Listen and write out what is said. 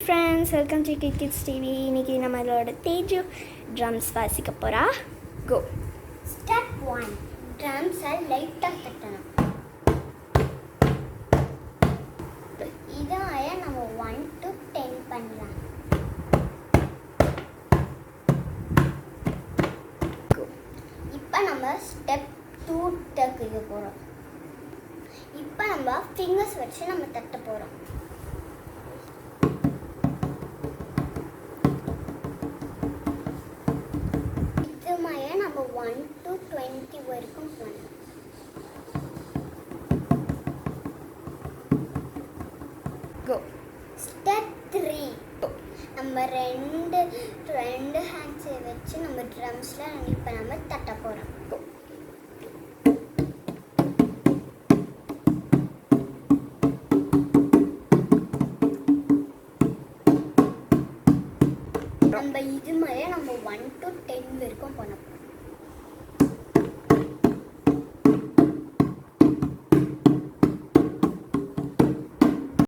Friends, welcome to kids TV. இன்றைக்கி நம்மளோட Teju drums வாசிக்க போகிறா. கோ. ஸ்டெப் 1, ட்ரம்ஸை லைட்டாக தட்டணும். இதாய நம்ம 1 to 10 பண்ணலாம். இப்போ நம்ம ஸ்டெப் 2 தக்க போகிறோம். இப்போ நம்ம ஃபிங்கர்ஸ் வச்சு நம்ம தட்ட போகிறோம். நம்ம 1 to 20 வரைக்கும் பண்ணலாம். கோ. ஸ்டெப் 3, நம்ம ரெண்டு ஹேண்ட்ஸை வச்சு நம்ம ட்ரம்ஸில் இப்போ நம்ம தட்ட போகிறோம். கோ. நம்ம இது மாதிரி நம்ம 1 to 10 வரைக்கும் பண்ண போகிறோம்.